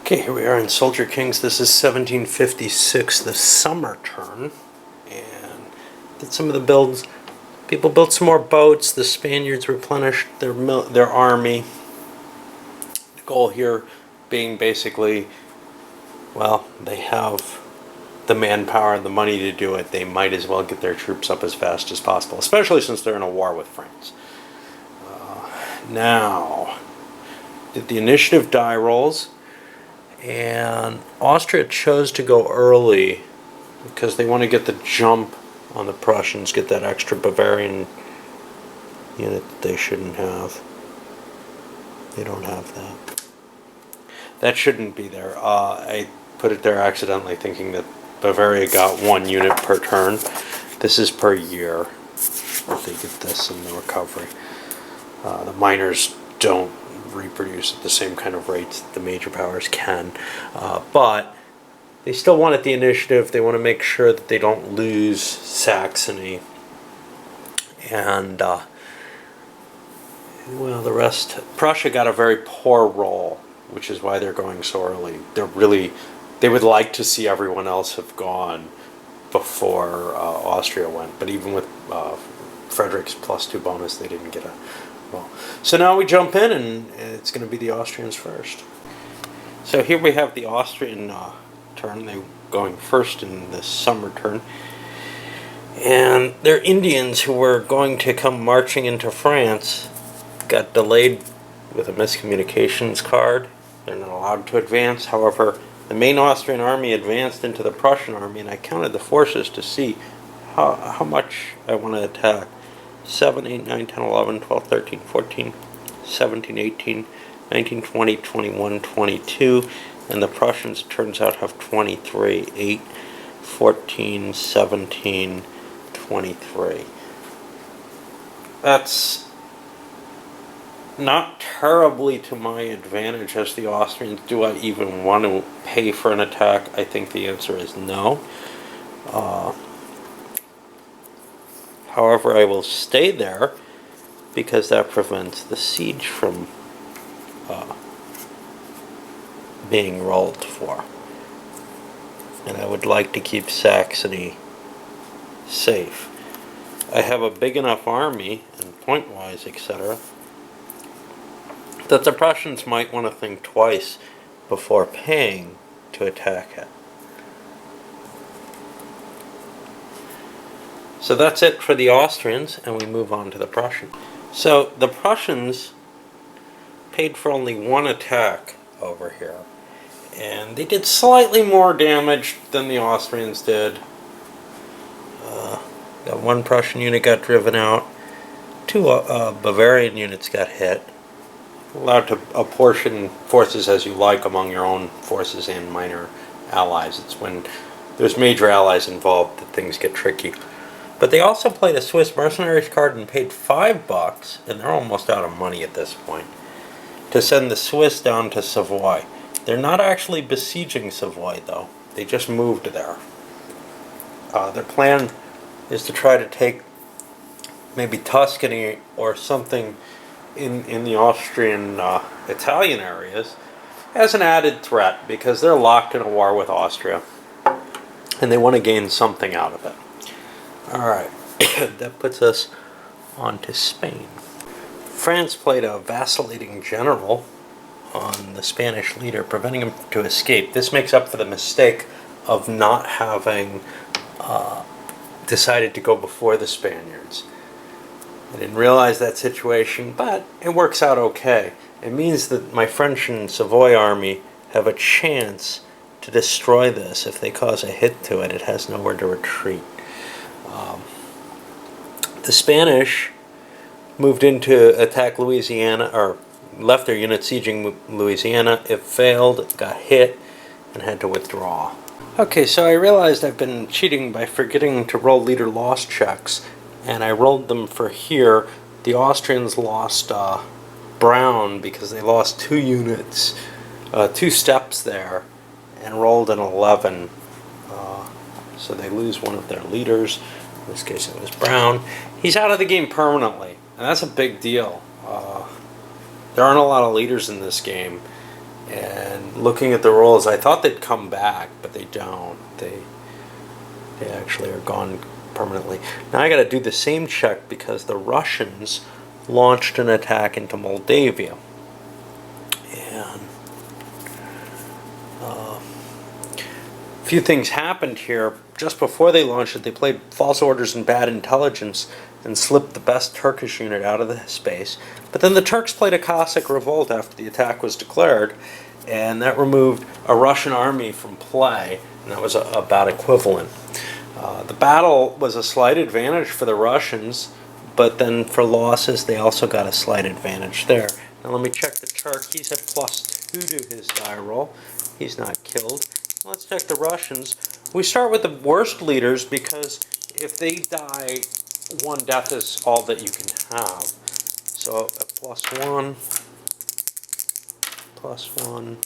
Okay, here we are in Soldier Kings. This is 1756, the summer turn, and did some of the builds. People built some more boats. The Spaniards replenished their army. The goal here being basically, well, they have the manpower and the money to do it. They might as well get their troops up as fast as possible, especially since they're in a war with France. Now, did the initiative die rolls. And Austria chose to go early because they want to get the jump on the Prussians, get that extra Bavarian unit that they shouldn't have. They don't have that. That shouldn't be there. I put it there accidentally thinking that Bavaria got 1 unit per turn. This is per year. They get this in the recovery. The miners don't reproduce at the same kind of rates that the major powers can, but they still want the initiative. They want to make sure that they don't lose Saxony, and well, the rest. Prussia got a very poor roll, which is why they're going so early. They would like to see everyone else have gone before Austria went, but even with Frederick's +2 bonus, they didn't get a roll. So now we jump in, and it's going to be the Austrians first. So here we have the Austrian turn. They're going first in the summer turn. And their Indians, who were going to come marching into France, got delayed with a miscommunications card. They're not allowed to advance. However, the main Austrian army advanced into the Prussian army, and I counted the forces to see how much I want to attack. 7, 8, 9, 10, 11, 12, 13, 14, 17, 18, 19, 20, 21, 22, and the Prussians, it turns out, have 23, 8, 14, 17, 23. That's not terribly to my advantage as the Austrians. Do I even want to pay for an attack? I think the answer is no. However, I will stay there because that prevents the siege from being rolled for. And I would like to keep Saxony safe. I have a big enough army, and point-wise, etc., that the Prussians might want to think twice before paying to attack it. So that's it for the Austrians, and we move on to the Prussians. So the Prussians paid for only 1 attack over here, and they did slightly more damage than the Austrians did. That 1 Prussian unit got driven out. 2 Bavarian units got hit. Allowed to apportion forces as you like among your own forces and minor allies. It's when there's major allies involved that things get tricky. But they also played a Swiss mercenaries card and paid $5, and they're almost out of money at this point, to send the Swiss down to Savoy. They're not actually besieging Savoy, though. They just moved there. Their plan is to try to take maybe Tuscany or something in the Austrian Italian areas as an added threat, because they're locked in a war with Austria, and they want to gain something out of it. Alright, that puts us on to Spain. France played a vacillating general on the Spanish leader, preventing him to escape. This makes up for the mistake of not having decided to go before the Spaniards. I didn't realize that situation, but it works out okay. It means that my French and Savoy army have a chance to destroy this. If they cause a hit to it, it has nowhere to retreat. The Spanish moved in to attack Louisiana, or left their unit sieging Louisiana. It failed, got hit, and had to withdraw. Okay, so I realized I've been cheating by forgetting to roll leader loss checks, and I rolled them for here. The Austrians lost Brown because they lost 2 units, 2 steps there, and rolled an 11. So they lose one of their leaders. In this case it was Brown. He's out of the game permanently, and that's a big deal. There aren't a lot of leaders in this game, And looking at the rolls, I thought they'd come back, but they don't. They actually are gone permanently. Now I got to do the same check because the Russians launched an attack into Moldavia. And a few things happened here. Just before they launched it, they played false orders and bad intelligence and slipped the best Turkish unit out of the space. But then the Turks played a Cossack revolt after the attack was declared, and that removed a Russian army from play, and that was about equivalent. The battle was a slight advantage for the Russians, but then for losses, they also got a slight advantage there. Now let me check the Turk. He's at +2 to his die roll. He's not killed. Let's check the Russians. We start with the worst leaders because if they die, one death is all that you can have. So a +1, +1,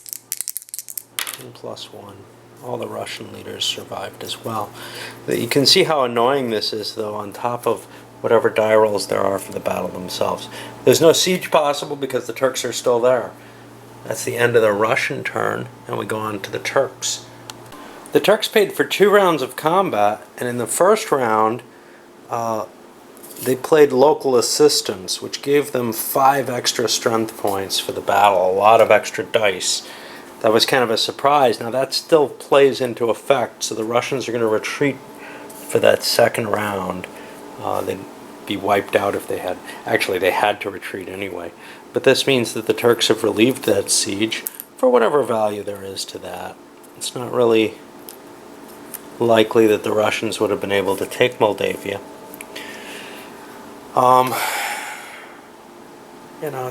and +1. All the Russian leaders survived as well. You can see how annoying this is, though, on top of whatever die rolls there are for the battle themselves. There's no siege possible because the Turks are still there. That's the end of the Russian turn, and we go on to the Turks. The Turks paid for 2 rounds of combat, and in the first round, they played local assistance, which gave them 5 extra strength points for the battle, a lot of extra dice. That was kind of a surprise. Now that still plays into effect, so the Russians are going to retreat for that second round. They'd be wiped out if they had. Actually, they had to retreat anyway. But this means that the Turks have relieved that siege for whatever value there is to that. It's not really likely that the Russians would have been able to take Moldavia.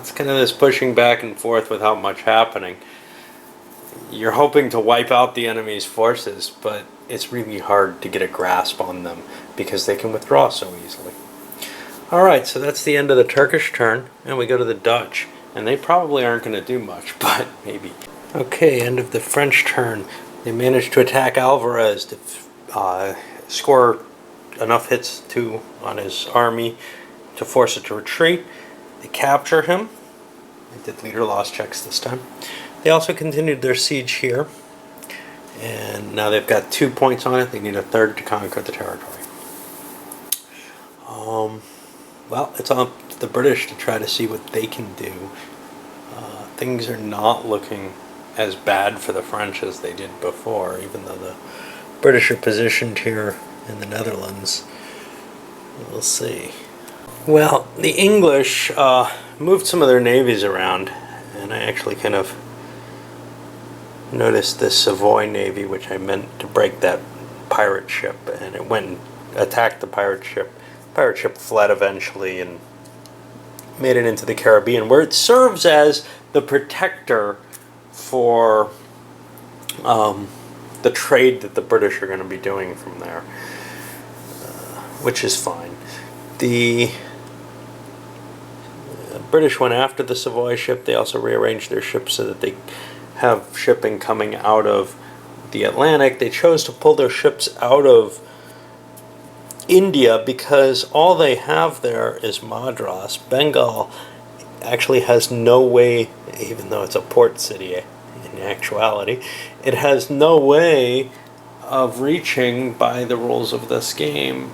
It's kind of this pushing back and forth without much happening. You're hoping to wipe out the enemy's forces, but it's really hard to get a grasp on them because they can withdraw so easily. Alright, so that's the end of the Turkish turn, and we go to the Dutch. And they probably aren't going to do much, but maybe. Okay, end of the French turn. They managed to attack Alvarez to score enough hits on his army to force it to retreat. They capture him. They did leader loss checks this time. They also continued their siege here, and now they've got 2 points on it. They need a third to conquer the territory. Well, it's up to the British to try to see what they can do. Things are not looking as bad for the French as they did before, even though the British are positioned here in the Netherlands. We'll see. Well, the English moved some of their navies around, and I actually kind of noticed this Savoy Navy, which I meant to break that pirate ship, and it went and attacked the pirate ship. The pirate ship fled eventually and made it into the Caribbean, where it serves as the protector for the trade that the British are going to be doing from there, which is fine. The British went after the Savoy ship. They also rearranged their ships so that they have shipping coming out of the Atlantic. They chose to pull their ships out of India because all they have there is Madras. Bengal actually has no way, even though it's a port city in actuality, it has no way of reaching by the rules of this game.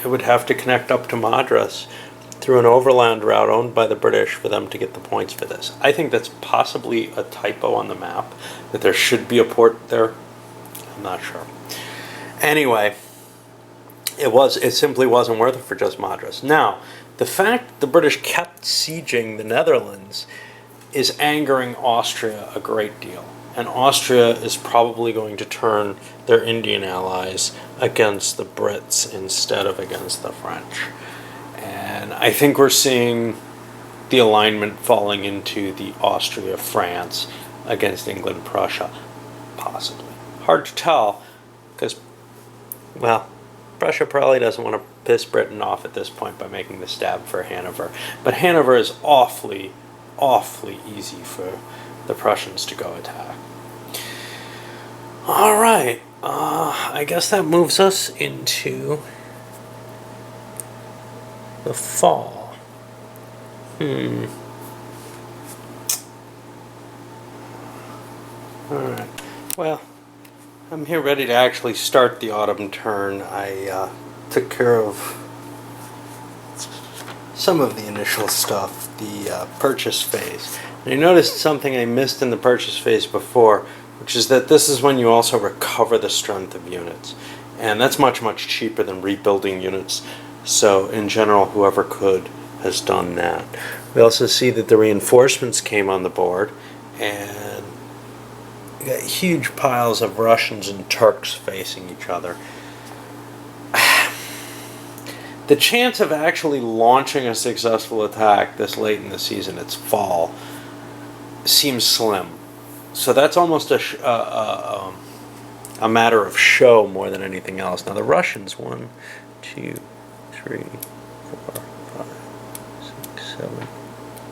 It would have to connect up to Madras through an overland route owned by the British for them to get the points for this. I think that's possibly a typo on the map, that there should be a port there. I'm not sure. Anyway, it simply wasn't worth it for just Madras. Now, the fact the British kept sieging the Netherlands is angering Austria a great deal. And Austria is probably going to turn their Indian allies against the Brits instead of against the French. And I think we're seeing the alignment falling into the Austria-France against England-Prussia, possibly. Hard to tell, because, well, Prussia probably doesn't want to piss Britain off at this point by making the stab for Hanover. But Hanover is awfully, awfully easy for the Prussians to go attack. Alright, I guess that moves us into the fall. Alright, well, I'm here ready to actually start the autumn turn. I took care of some of the initial stuff, the purchase phase. And you noticed something I missed in the purchase phase before, which is that this is when you also recover the strength of units. And that's much, much cheaper than rebuilding units. So in general, whoever could has done that. We also see that the reinforcements came on the board, and you got huge piles of Russians and Turks facing each other. The chance of actually launching a successful attack this late in the season, it's fall, seems slim. So that's almost a matter of show more than anything else. Now the Russians, 1, 2, 3, 4, 5, 6, 7,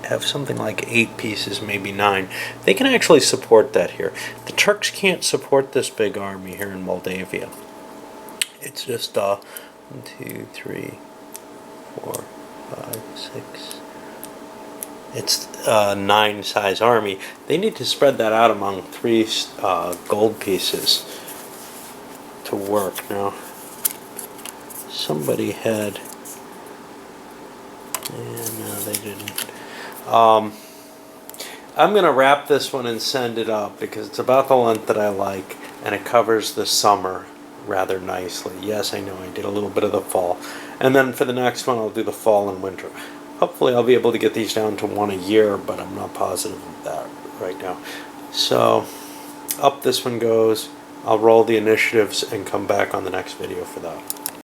have something like 8 pieces, maybe 9. They can actually support that here. The Turks can't support this big army here in Moldavia. It's just 1, 2, 3, 4, 5, 6. It's a 9 size army. They need to spread that out among 3 gold pieces to work. Now, somebody had, and no, they didn't. I'm going to wrap this one and send it up because it's about the length that I like, and it covers the summer rather nicely. Yes, I know I did a little bit of the fall. And then for the next one, I'll do the fall and winter. Hopefully I'll be able to get these down to 1 a year, but I'm not positive of that right now. So, up this one goes. I'll roll the initiatives and come back on the next video for that.